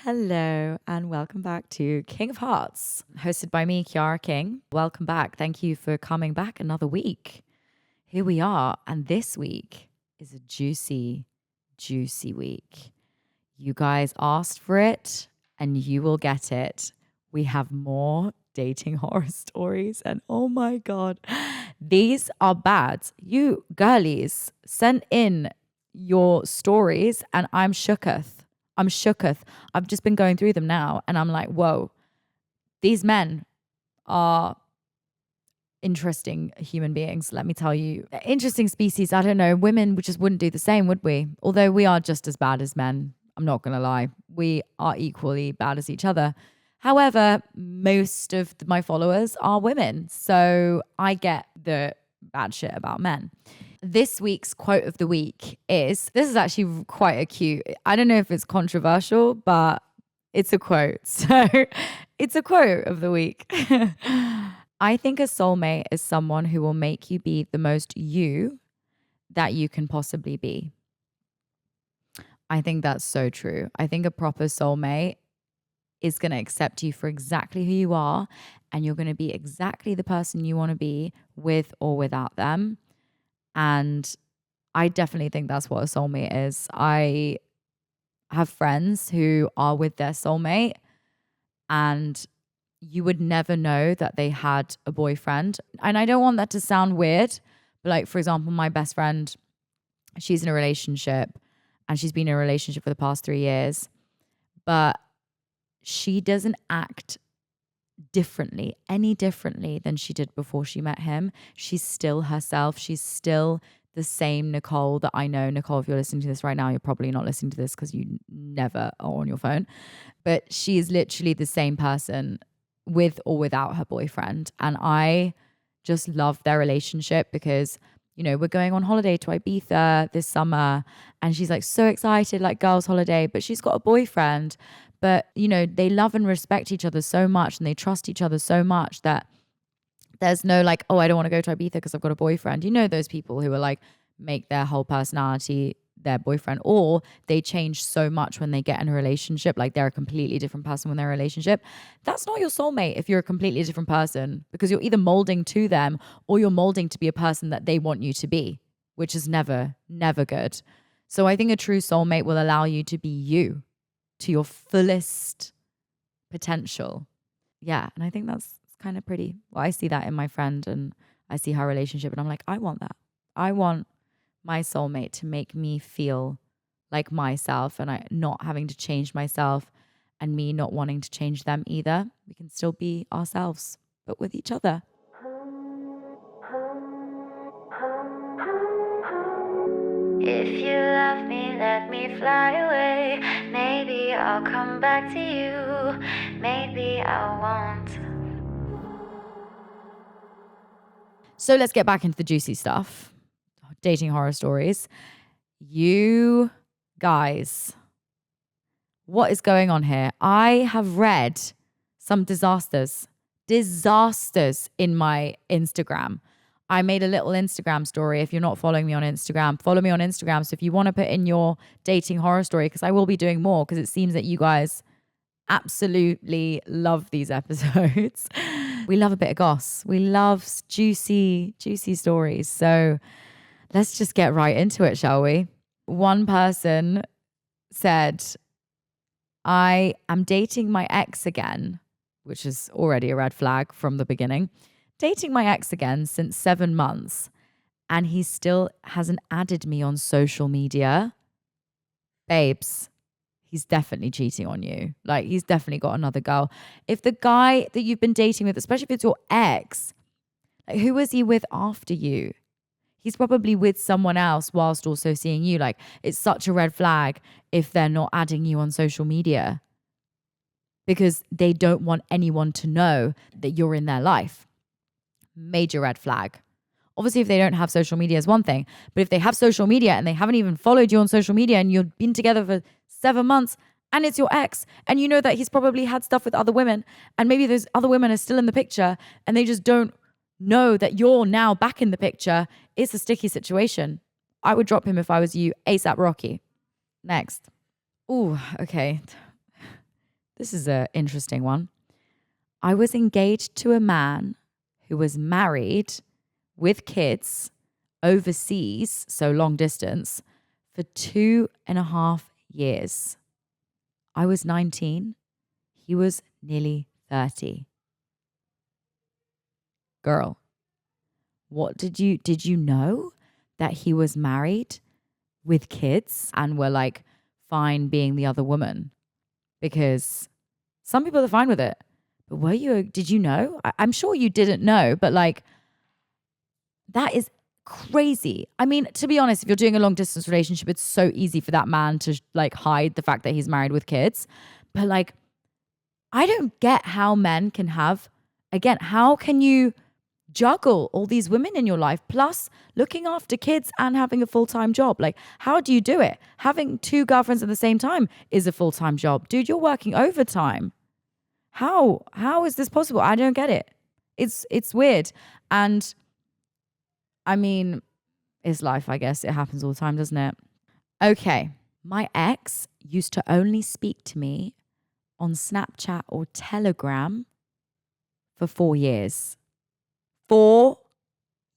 Hello and welcome back to King of Hearts, hosted by me, Chiara King. Welcome back. Thank you for coming back another week. Here we are, and this week is a juicy, juicy week. You guys asked for it, and you will get it. We have more dating horror stories, and oh my God, these are bad. You girlies sent in your stories, and I'm shooketh. I'm shooketh. I've just been going through them now, and I'm like, whoa, these men are interesting human beings, let me tell you. Interesting species. I don't know. Women just wouldn't do the same, would we? Although we are just as bad as men. I'm not going to lie. We are equally bad as each other. However, most of my followers are women. So I get the bad shit about men. This week's quote of the week this is actually quite a cute, I don't know if it's controversial, but it's a quote. So it's a quote of the week. I think a soulmate is someone who will make you be the most you that you can possibly be. I think that's so true. I think a proper soulmate is going to accept you for exactly who you are, and you're going to be exactly the person you want to be with or without them. And I definitely think that's what a soulmate is. I have friends who are with their soulmate, and you would never know that they had a boyfriend. And I don't want that to sound weird, but like, for example, my best friend, she's in a relationship, and she's been in a relationship for the past 3 years, but she doesn't act any differently than she did before she met him. She's still herself. She's still the same Nicole that I know. Nicole, if you're listening to this right now, you're probably not listening to this because you never are on your phone. But she is literally the same person with or without her boyfriend. And I just love their relationship because, you know, we're going on holiday to Ibiza this summer, and she's like so excited, like girls' holiday, but she's got a boyfriend. But, you know, they love and respect each other so much, and they trust each other so much that there's no like, oh, I don't want to go to Ibiza because I've got a boyfriend. You know, those people who are like, make their whole personality their boyfriend, or they change so much when they get in a relationship. Like they're a completely different person when they're in a relationship. That's not your soulmate if you're a completely different person, because you're either molding to them or you're molding to be a person that they want you to be, which is never, never good. So I think a true soulmate will allow you to be you, to your fullest potential. Yeah. And I think that's kind of pretty. Well, I see that in my friend, and I see her relationship, and I'm like, I want that. I want my soulmate to make me feel like myself, and I not having to change myself, and me not wanting to change them either. We can still be ourselves, but with each other. If you love me, let me fly away. Maybe I'll come back to you. Maybe I won't. So let's get back into the juicy stuff. Dating horror stories. You guys, what is going on here? I have read some disasters in my Instagram. I made a little Instagram story. If you're not following me on Instagram, follow me on Instagram. So if you want to put in your dating horror story, because I will be doing more, because it seems that you guys absolutely love these episodes. We love a bit of goss. We love juicy, juicy stories. So let's just get right into it, shall we? One person said, I am dating my ex again, which is already a red flag from the beginning. Dating my ex again since 7 months, and he still hasn't added me on social media. Babes, he's definitely cheating on you. Like, he's definitely got another girl. If the guy that you've been dating with, especially if it's your ex, like, who was he with after you? He's probably with someone else whilst also seeing you. Like, it's such a red flag if they're not adding you on social media, because they don't want anyone to know that you're in their life. Major red flag. Obviously, if they don't have social media is one thing, but if they have social media and they haven't even followed you on social media, and you've been together for 7 months and it's your ex, and you know that he's probably had stuff with other women, and maybe those other women are still in the picture and they just don't know that you're now back in the picture, it's a sticky situation. I would drop him if I was you, ASAP Rocky. Next. Ooh, okay. This is an interesting one. I was engaged to a man who was married with kids overseas, so long distance, for 2.5 years. I was 19. He was nearly 30. Girl, did you know that he was married with kids and were like fine being the other woman? Because some people are fine with it. But did you know? I'm sure you didn't know, but like, that is crazy. I mean, to be honest, if you're doing a long distance relationship, it's so easy for that man to like hide the fact that he's married with kids. But like, I don't get how men can how can you juggle all these women in your life, plus looking after kids and having a full-time job? Like, how do you do it? Having 2 girlfriends at the same time is a full-time job. Dude, you're working overtime. How is this possible? I don't get it. It's weird. And I mean, it's life, I guess. It happens all the time, doesn't it? Okay. My ex used to only speak to me on Snapchat or Telegram for 4 years. 4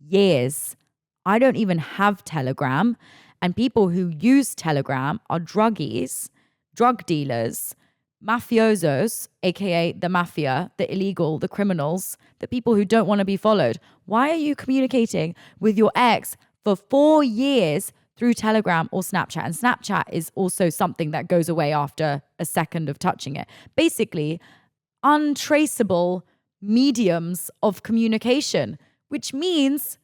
years. I don't even have Telegram. And people who use Telegram are druggies, drug dealers, mafiosos, aka the mafia, the illegal, the criminals, the people who don't want to be followed. Why are you communicating with your ex for 4 years through Telegram or Snapchat? And Snapchat is also something that goes away after a second of touching it. Basically, untraceable mediums of communication, which means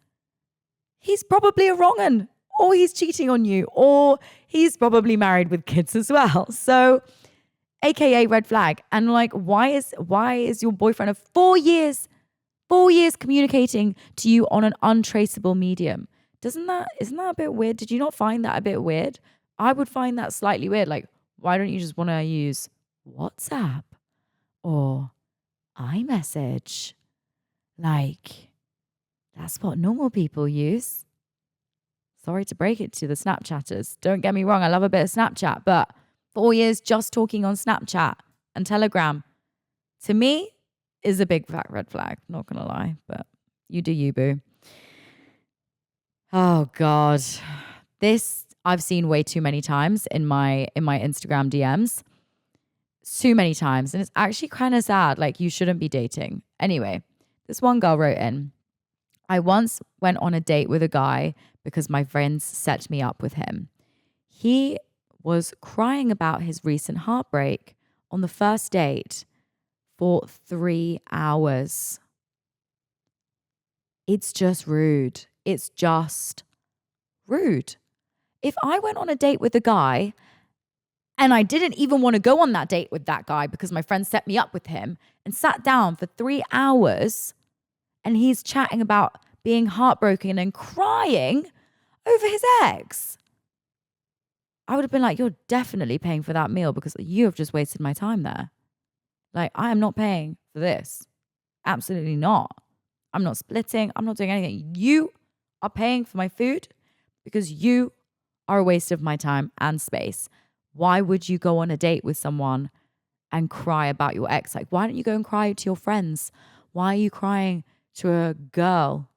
he's probably a wrong 'un, or he's cheating on you, or he's probably married with kids as well. So, AKA red flag. And like, why is your boyfriend of 4 years communicating to you on an untraceable medium? Isn't that a bit weird? Did you not find that a bit weird? I would find that slightly weird. Like, why don't you just want to use WhatsApp or iMessage? Like, that's what normal people use. Sorry to break it to the Snapchatters. Don't get me wrong, I love a bit of Snapchat, but 4 years just talking on Snapchat and Telegram, to me, is a big fat red flag. Not gonna lie, but you do you, boo. Oh God, this I've seen way too many times in my Instagram DMs. Too many times, and it's actually kind of sad. Like, you shouldn't be dating. Anyway, this one girl wrote in, I once went on a date with a guy because my friends set me up with him. He was crying about his recent heartbreak on the first date for 3 hours. It's just rude. It's just rude. If I went on a date with a guy and I didn't even want to go on that date with that guy because my friend set me up with him and sat down for 3 hours and he's chatting about being heartbroken and crying over his ex, I would have been like, you're definitely paying for that meal because you have just wasted my time there. Like, I am not paying for this. Absolutely not. I'm not splitting. I'm not doing anything. You are paying for my food because you are a waste of my time and space. Why would you go on a date with someone and cry about your ex? Like, why don't you go and cry to your friends? Why are you crying to a girl?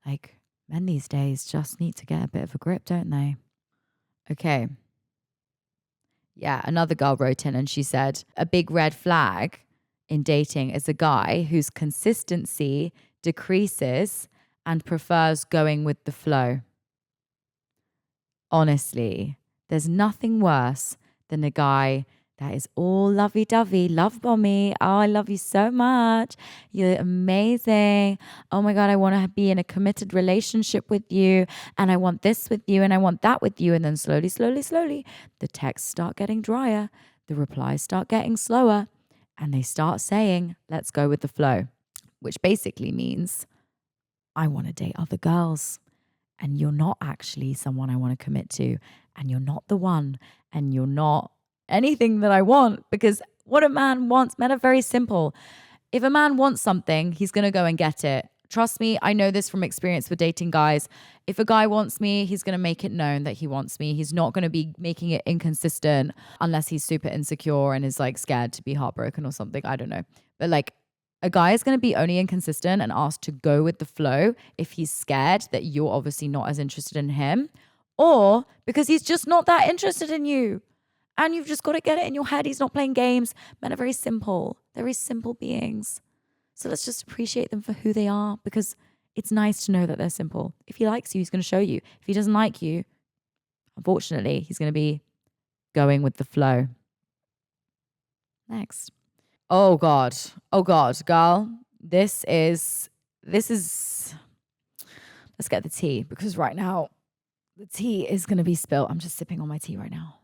Like, men these days just need to get a bit of a grip, don't they? Okay. Yeah, another girl wrote in and she said, a big red flag in dating is a guy whose consistency decreases and prefers going with the flow. Honestly, there's nothing worse than a guy that is all lovey-dovey, love bomby. Oh, I love you so much. You're amazing. Oh my God, I want to be in a committed relationship with you. And I want this with you and I want that with you. And then slowly, the texts start getting drier. The replies start getting slower. And they start saying, let's go with the flow. Which basically means, I want to date other girls. And you're not actually someone I want to commit to. And you're not the one. And you're not anything that I want, because what a man wants, men are very simple. If a man wants something, he's going to go and get it. trust me, I know this from experience with dating guys. If a guy wants me, he's going to make it known that he wants me. He's not going to be making it inconsistent unless he's super insecure and is like scared to be heartbroken or something. I don't know. But like a guy is going to be only inconsistent and asked to go with the flow if he's scared that you're obviously not as interested in him, or because he's just not that interested in you. And you've just got to get it in your head. He's not playing games. Men are very simple. They're very simple beings. So let's just appreciate them for who they are, because it's nice to know that they're simple. If he likes you, he's going to show you. If he doesn't like you, unfortunately, he's going to be going with the flow. Next. Oh God, girl. This is, let's get the tea, because right now the tea is going to be spilled. I'm just sipping on my tea right now.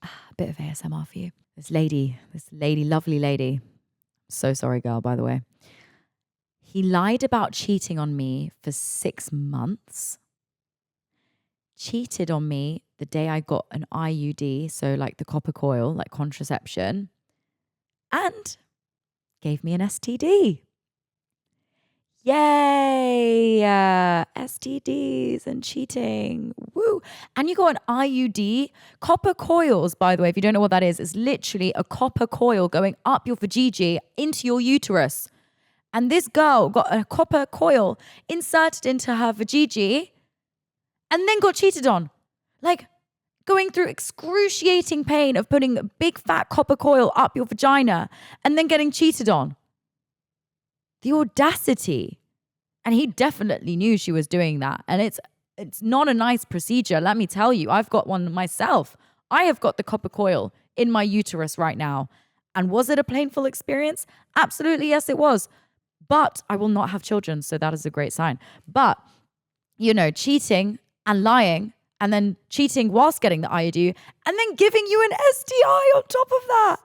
A bit of ASMR for you. This lady, lovely lady. So sorry, girl, by the way. He lied about cheating on me for 6 months. Cheated on me the day I got an IUD, so like the copper coil, like contraception, and gave me an STD. Yay! STDs and cheating. Woo! And you got an IUD. Copper coils, by the way, if you don't know what that is literally a copper coil going up your vajayjay into your uterus. And this girl got a copper coil inserted into her vajayjay and then got cheated on. Like going through excruciating pain of putting a big fat copper coil up your vagina and then getting cheated on. The audacity. And he definitely knew she was doing that. And it's not a nice procedure. Let me tell you, I've got one myself. I have got the copper coil in my uterus right now. And was it a painful experience? Absolutely, yes, it was. But I will not have children. So that is a great sign. But, you know, cheating and lying and then cheating whilst getting the IUD and then giving you an STI on top of that.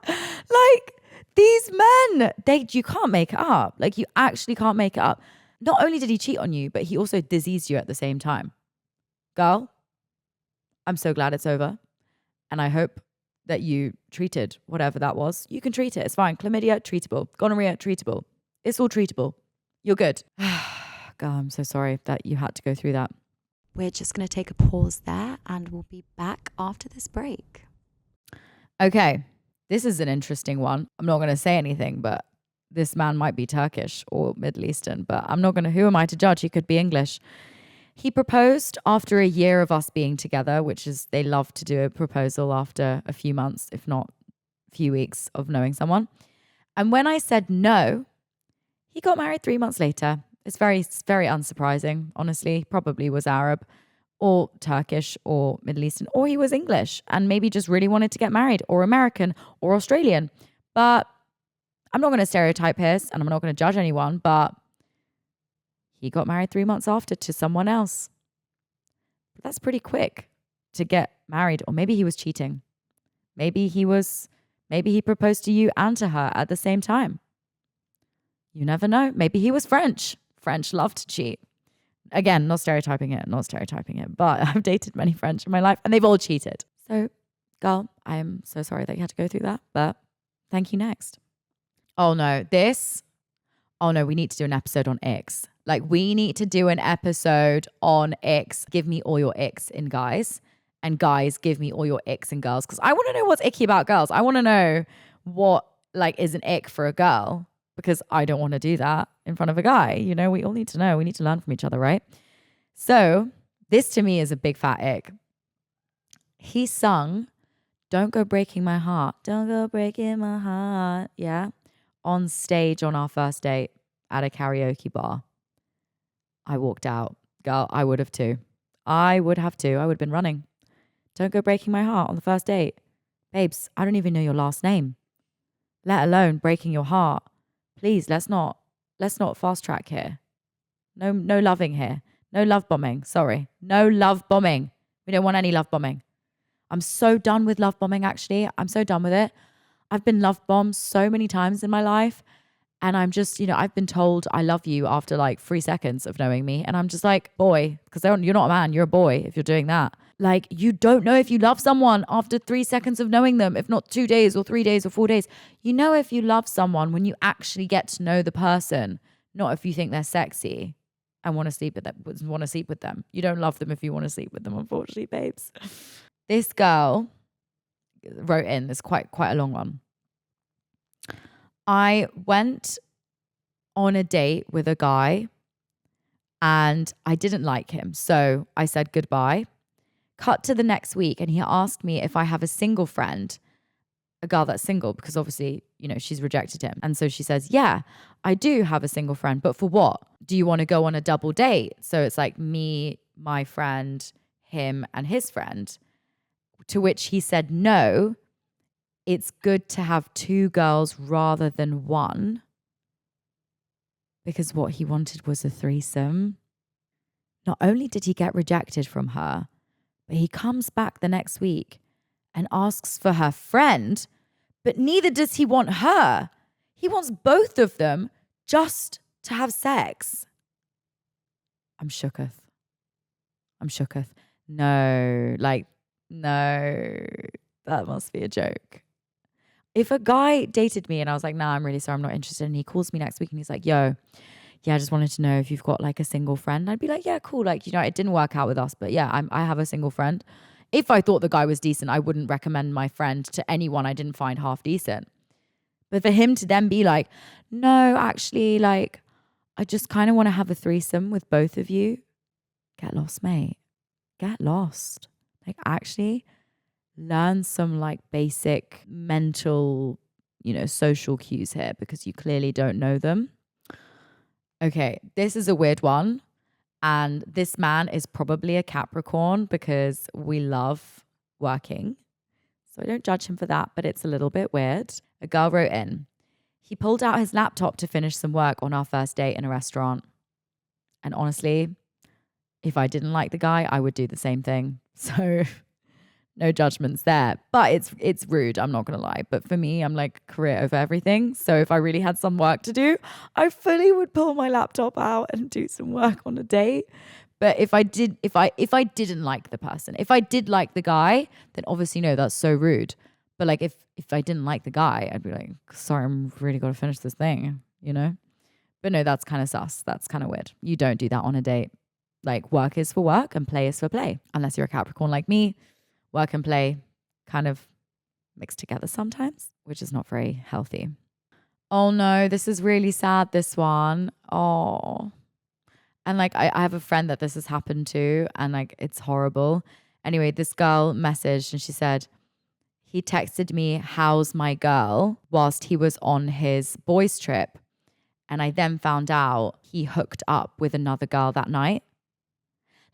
Like, these men, you can't make it up. Like, you actually can't make it up. Not only did he cheat on you, but he also diseased you at the same time. Girl, I'm so glad it's over. And I hope that you treated whatever that was. You can treat it. It's fine. Chlamydia, treatable. Gonorrhea, treatable. It's all treatable. You're good. Girl, I'm so sorry that you had to go through that. We're just going to take a pause there and we'll be back after this break. Okay. This is an interesting one. I'm not going to say anything, but this man might be Turkish or Middle Eastern, but I'm not going to, who am I to judge? He could be English. He proposed after a year of us being together, which is, they love to do a proposal after a few months, if not a few weeks of knowing someone. And when I said no, he got married 3 months later. It's very, very unsurprising, honestly. He probably was Arab or Turkish or Middle Eastern, or he was English and maybe just really wanted to get married, or American or Australian. But I'm not going to stereotype his, and I'm not going to judge anyone, but he got married 3 months after to someone else. But that's pretty quick to get married. Or maybe he was cheating. Maybe he proposed to you and to her at the same time. You never know. Maybe he was French. French love to cheat. Again, not stereotyping it, but I've dated many French in my life and they've all cheated. So, girl, I am so sorry that you had to go through that, but thank you. Next. Oh no, we need to do an episode on icks. Like, we need to do an episode on icks. Give me all your icks in guys, and guys, give me all your icks in girls. Because I want to know what's icky about girls. I want to know what like is an ick for a girl, because I don't want to do that in front of a guy. You know, we all need to know. We need to learn from each other, right? So this to me is a big fat ick. He sung, "Don't Go Breaking My Heart. Don't go breaking my heart." Yeah. On stage on our first date at a karaoke bar. I walked out. Girl, I would have too. I would have been running. Don't go breaking my heart on the first date. Babes, I don't even know your last name, let alone breaking your heart. Please, let's not fast track here. No loving here. No love bombing. Sorry. No love bombing. We don't want any love bombing. I'm so done with love bombing, actually. I'm so done with it. I've been love bombed so many times in my life. And I'm just, I've been told I love you after like 3 seconds of knowing me. And I'm just like, boy, because you're not a man, you're a boy if you're doing that. Like, you don't know if you love someone after 3 seconds of knowing them, if not 2 days or 3 days or 4 days. You know if you love someone when you actually get to know the person, not if you think they're sexy and want to sleep with them. You don't love them if you want to sleep with them, unfortunately, babes. This girl wrote in, this quite a long one. I went on a date with a guy and I didn't like him. So I said goodbye. Cut to the next week and he asked me if I have a single friend, a girl that's single, because obviously, you know, she's rejected him. And so she says, yeah, I do have a single friend, but for what? Do you want to go on a double date? So it's like me, my friend, him and his friend. To which he said, no, it's good to have 2 girls rather than 1. Because what he wanted was a threesome. Not only did he get rejected from her, but he comes back the next week and asks for her friend, but neither does he want her. He wants both of them just to have sex. I'm shooketh. No, that must be a joke. If a guy dated me and I was like, nah, I'm really sorry, I'm not interested, and he calls me next week and he's like, yo, yeah, I just wanted to know if you've got like a single friend. I'd be like, yeah, cool. Like, you know, it didn't work out with us, but yeah, I have a single friend. If I thought the guy was decent, I wouldn't recommend my friend to anyone I didn't find half decent. But for him to then be like, no, actually, like, I just kind of want to have a threesome with both of you. Get lost, mate. Get lost. Like, actually learn some like basic mental, you know, social cues here because you clearly don't know them. Okay, this is a weird one. And this man is probably a Capricorn because we love working. So I don't judge him for that, but it's a little bit weird. A girl wrote in, he pulled out his laptop to finish some work on our first date in a restaurant. And honestly, if I didn't like the guy, I would do the same thing. So no judgments there, but it's rude. I'm not going to lie. But for me, I'm like career over everything. So if I really had some work to do, I fully would pull my laptop out and do some work on a date. But if I didn't like the person, if I did like the guy, then obviously no, that's so rude. But like if I didn't like the guy, I'd be like, sorry, I'm really got to finish this thing, you know? But no, that's kind of sus. That's kind of weird. You don't do that on a date. Like work is for work and play is for play. Unless you're a Capricorn like me. Work and play kind of mixed together sometimes, which is not very healthy. Oh no, this is really sad, this one. Oh. And like, I have a friend that this has happened to and like, it's horrible. Anyway, this girl messaged and she said, he texted me, how's my girl, whilst he was on his boys trip. And I then found out he hooked up with another girl that night.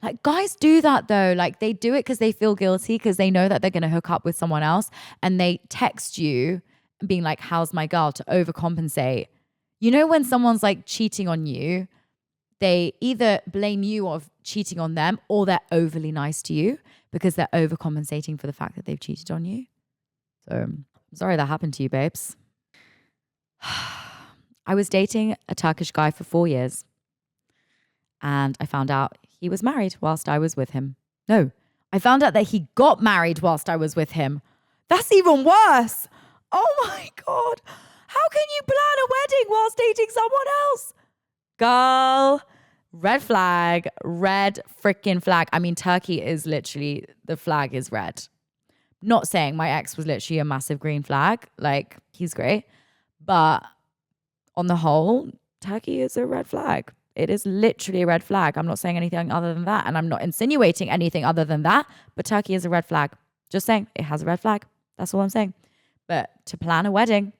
Like guys do that though. Like they do it because they feel guilty because they know that they're going to hook up with someone else and they text you being like, how's my girl, to overcompensate. You know, when someone's like cheating on you, they either blame you of cheating on them or they're overly nice to you because they're overcompensating for the fact that they've cheated on you. So I'm sorry that happened to you, babes. I was dating a Turkish guy for 4 years and I found out he was married whilst I was with him. No, I found out that he got married whilst I was with him. That's even worse. Oh my God. How can you plan a wedding whilst dating someone else? Girl, red flag, red freaking flag. I mean, Turkey is literally, the flag is red. Not saying my ex was literally a massive green flag. Like, he's great. But on the whole, Turkey is a red flag. It is literally a red flag. I'm not saying anything other than that. And I'm not insinuating anything other than that. But Turkey is a red flag. Just saying, it has a red flag. That's all I'm saying. But to plan a wedding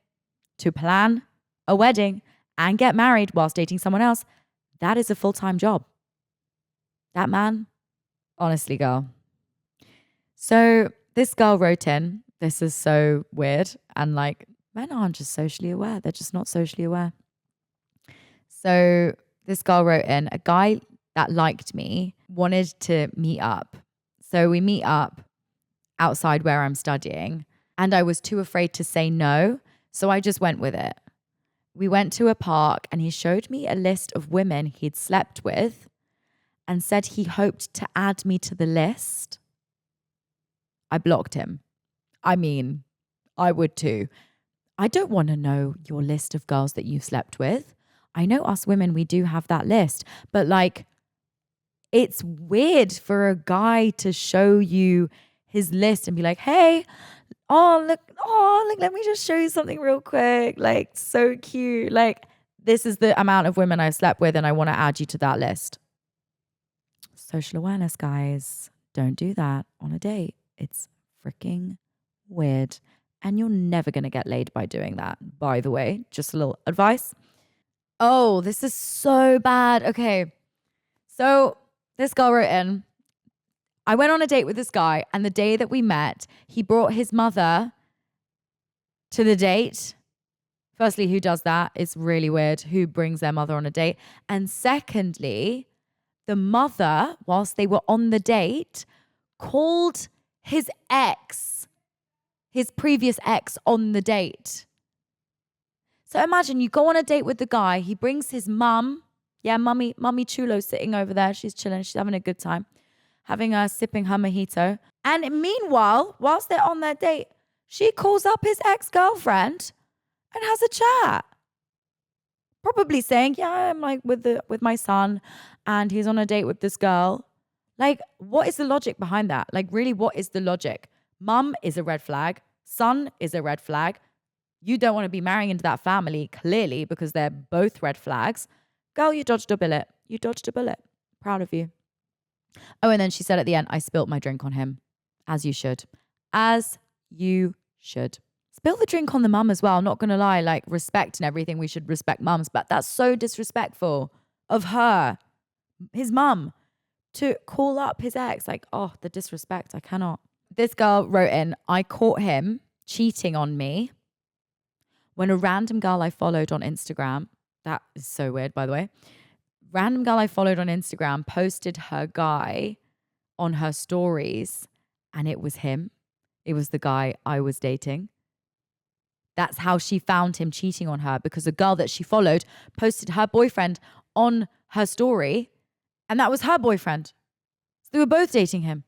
and get married whilst dating someone else, that is a full-time job. That man, honestly, girl. So this girl wrote in, this is so weird. And like, men aren't just socially aware. They're just not socially aware. So this girl wrote in, a guy that liked me wanted to meet up. So we meet up outside where I'm studying and I was too afraid to say no. So I just went with it. We went to a park and he showed me a list of women he'd slept with and said he hoped to add me to the list. I blocked him. I mean, I would too. I don't want to know your list of girls that you've slept with. I know us women, we do have that list, but like, it's weird for a guy to show you his list and be like, hey, look, let me just show you something real quick. Like, so cute. Like, this is the amount of women I've slept with, and I want to add you to that list. Social awareness, guys. Don't do that on a date. It's freaking weird. And you're never going to get laid by doing that, by the way. Just a little advice. Oh, this is so bad. Okay. So this girl wrote in, I went on a date with this guy, and the day that we met, he brought his mother to the date. Firstly, who does that? It's really weird. Who brings their mother on a date? And secondly, the mother, whilst they were on the date, called his ex, his previous ex, on the date. So imagine you go on a date with the guy. He brings his mum. Yeah, mummy Chulo sitting over there. She's chilling. She's having a good time, sipping her mojito. And meanwhile, whilst they're on their date, she calls up his ex-girlfriend and has a chat. Probably saying, yeah, I'm like with my son and he's on a date with this girl. Like, what is the logic behind that? Like, really, what is the logic? Mum is a red flag. Son is a red flag. You don't want to be marrying into that family, clearly, because they're both red flags. Girl, you dodged a bullet. You dodged a bullet. Proud of you. Oh, and then she said at the end, I spilt my drink on him. As you should. As you should. Spill the drink on the mum as well. Not going to lie, like, respect and everything. We should respect mums. But that's so disrespectful of her, his mum, to call up his ex. Like, oh, the disrespect. I cannot. This girl wrote in, I caught him cheating on me when a random girl I followed on Instagram, that is so weird, by the way, random girl I followed on Instagram posted her guy on her stories, and it was him. It was the guy I was dating. That's how she found him cheating on her, because a girl that she followed posted her boyfriend on her story, and that was her boyfriend. So they were both dating him.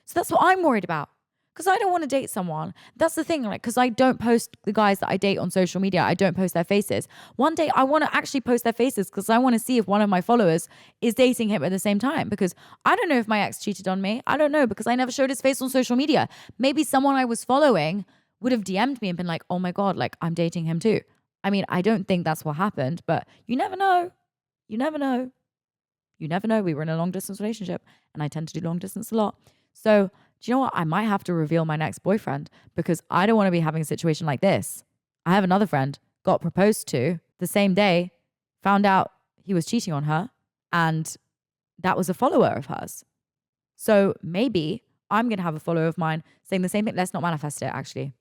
So that's what I'm worried about. Because I don't want to date someone. That's the thing, like, because I don't post the guys that I date on social media. I don't post their faces. One day I want to actually post their faces because I want to see if one of my followers is dating him at the same time. Because I don't know if my ex cheated on me. I don't know, because I never showed his face on social media. Maybe someone I was following would have DM'd me and been like, oh my God, like, I'm dating him too. I mean, I don't think that's what happened, but you never know. You never know. You never know. We were in a long distance relationship and I tend to do long distance a lot. So do you know what? I might have to reveal my next boyfriend, because I don't want to be having a situation like this. I have another friend, got proposed to the same day, found out he was cheating on her, and that was a follower of hers. So maybe I'm going to have a follower of mine saying the same thing. Let's not manifest it, actually.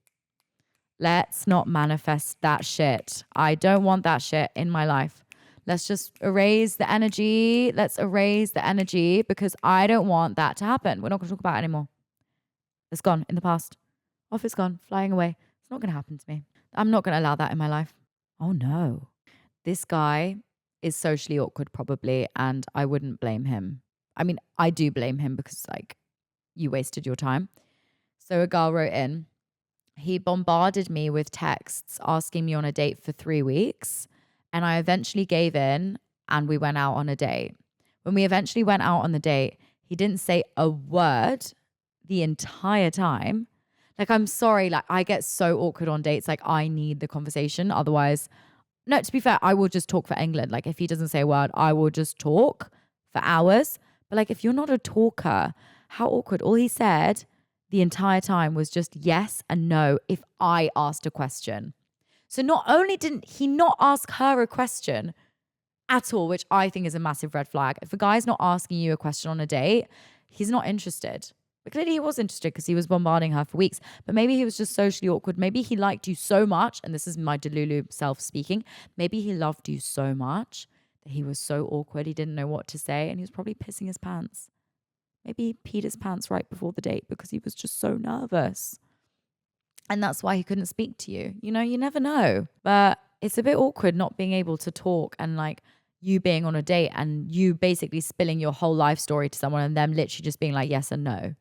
Let's not manifest that shit. I don't want that shit in my life. Let's just erase the energy. Let's erase the energy, because I don't want that to happen. We're not going to talk about it anymore. It's gone in the past. Off it's gone, flying away. It's not going to happen to me. I'm not going to allow that in my life. Oh no. This guy is socially awkward probably, and I wouldn't blame him. I mean, I do blame him because, like, you wasted your time. So a girl wrote in, he bombarded me with texts asking me on a date for 3 weeks, and I eventually gave in and we went out on a date. When we eventually went out on the date, he didn't say a word the entire time. Like, I'm sorry, like, I get so awkward on dates. Like, I need the conversation. Otherwise, no, to be fair, I will just talk for England. Like, if he doesn't say a word, I will just talk for hours. But like, if you're not a talker, how awkward. All he said the entire time was just yes and no if I asked a question. So not only didn't he not ask her a question at all, which I think is a massive red flag. If a guy's not asking you a question on a date, he's not interested. But clearly he was interested because he was bombarding her for weeks. But maybe he was just socially awkward. Maybe he liked you so much, and this is my Delulu self speaking, maybe he loved you so much that he was so awkward he didn't know what to say, and he was probably pissing his pants. Maybe he peed his pants right before the date because he was just so nervous. And that's why he couldn't speak to you. You know, you never know. But it's a bit awkward not being able to talk, and like you being on a date and you basically spilling your whole life story to someone and them literally just being like yes and no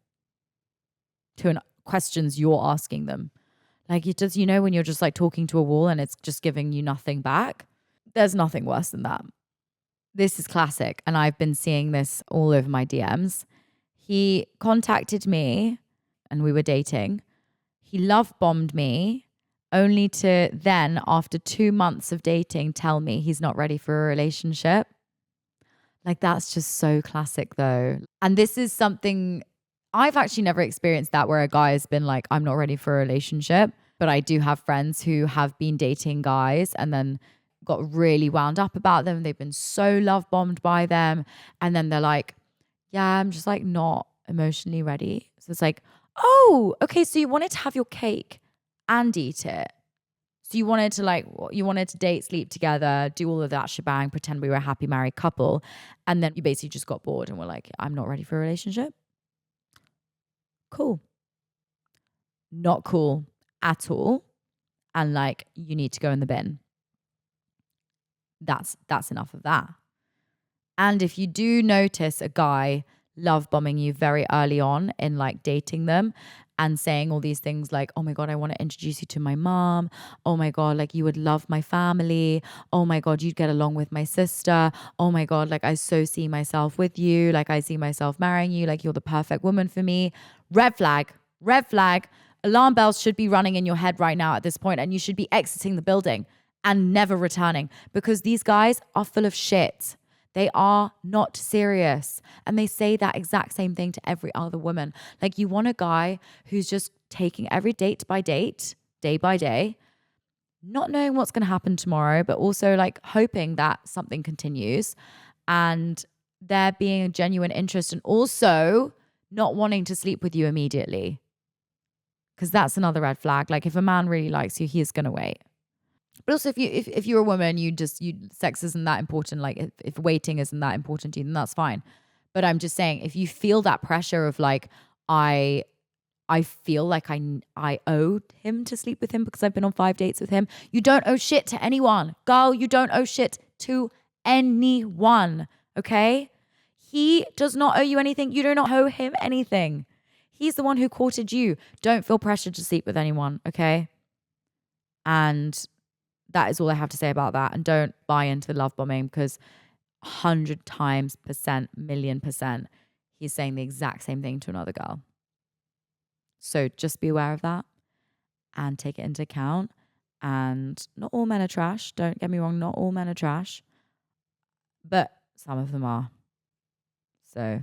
to a questions you're asking them. Like it does, when you're just like talking to a wall and it's just giving you nothing back. There's nothing worse than that. This is classic. And I've been seeing this all over my DMs. He contacted me and we were dating. He love bombed me only to then, after 2 months of dating, tell me he's not ready for a relationship. Like that's just so classic though. And this is something I've actually never experienced, that where a guy has been like, I'm not ready for a relationship. But I do have friends who have been dating guys and then got really wound up about them. They've been so love bombed by them. And then they're like, yeah, I'm just like not emotionally ready. So it's like, oh, okay. So you wanted to have your cake and eat it. So you wanted to date, sleep together, do all of that shebang, pretend we were a happy married couple. And then you basically just got bored and were like, I'm not ready for a relationship. Cool. Not cool at all. And like, you need to go in the bin. That's enough of that. And if you do notice a guy love bombing you very early on in like dating them and saying all these things like, oh my God, I want to introduce you to my mom. Oh my God, like you would love my family. Oh my God, you'd get along with my sister. Oh my God, like I so see myself with you. Like I see myself marrying you. Like you're the perfect woman for me. Red flag, red flag. Alarm bells should be running in your head right now at this point, and you should be exiting the building and never returning, because these guys are full of shit. They are not serious. And they say that exact same thing to every other woman. Like you want a guy who's just taking every date by date, day by day, not knowing what's going to happen tomorrow, but also like hoping that something continues, and there being a genuine interest, and also not wanting to sleep with you immediately. Because that's another red flag. Like if a man really likes you, he is going to wait. But also, if you're a woman, sex isn't that important. Like if waiting isn't that important to you, then that's fine. But I'm just saying, if you feel that pressure of like, I feel like I owe him to sleep with him because I've been on 5 dates with him. You don't owe shit to anyone. Girl, you don't owe shit to anyone. Okay? He does not owe you anything. You do not owe him anything. He's the one who courted you. Don't feel pressured to sleep with anyone. Okay? And that is all I have to say about that. And don't buy into the love bombing, because 100 times %, million %, he's saying the exact same thing to another girl. So just be aware of that and take it into account. And not all men are trash. Don't get me wrong. Not all men are trash. But some of them are. So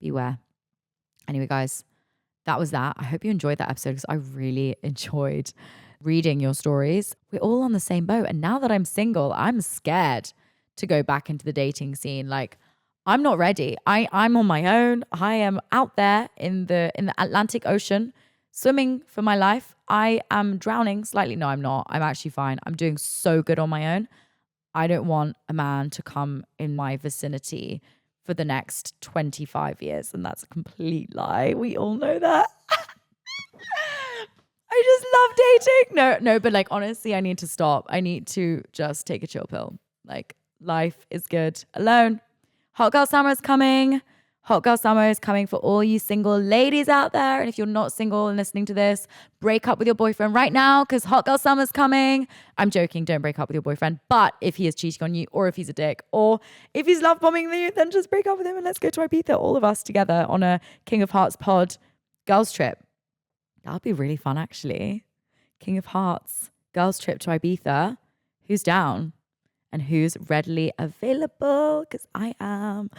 beware. Anyway, guys, that was that. I hope you enjoyed that episode, because I really enjoyed reading your stories. We're all on the same boat. And now that I'm single, I'm scared to go back into the dating scene. Like, I'm not ready. I'm on my own. I am out there in the Atlantic Ocean, swimming for my life. I am drowning slightly. No, I'm not. I'm actually fine. I'm doing so good on my own. I don't want a man to come in my vicinity for the next 25 years. And that's a complete lie. We all know that. I just love dating. No, but like, honestly, I need to stop. I need to just take a chill pill. Like, life is good alone. Hot Girl Summer is coming. Hot Girl Summer is coming for all you single ladies out there. And if you're not single and listening to this, break up with your boyfriend right now, because Hot Girl Summer is coming. I'm joking. Don't break up with your boyfriend. But if he is cheating on you, or if he's a dick, or if he's love bombing you, then just break up with him and let's go to Ibiza, all of us together on a King of Hearts pod girls trip. That would be really fun, actually. King of Hearts girls trip to Ibiza. Who's down? And who's readily available? Because I am.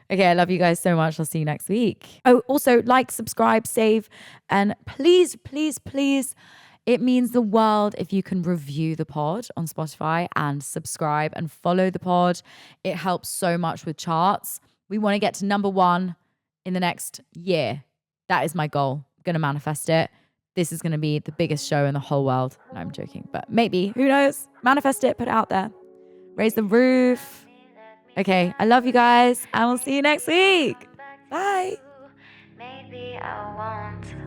Okay, I love you guys so much. I'll see you next week. Oh, also like, subscribe, save, and please, please, please, it means the world if you can review the pod on Spotify and subscribe and follow the pod. It helps so much with charts. We want to get to #1 in the next year. That is my goal. I'm going to manifest it. This is going to be the biggest show in the whole world. No, I'm joking, but maybe. Who knows? Manifest it, put it out there. Raise the roof. Okay, I love you guys. I will see you next week. Bye. Maybe I won't.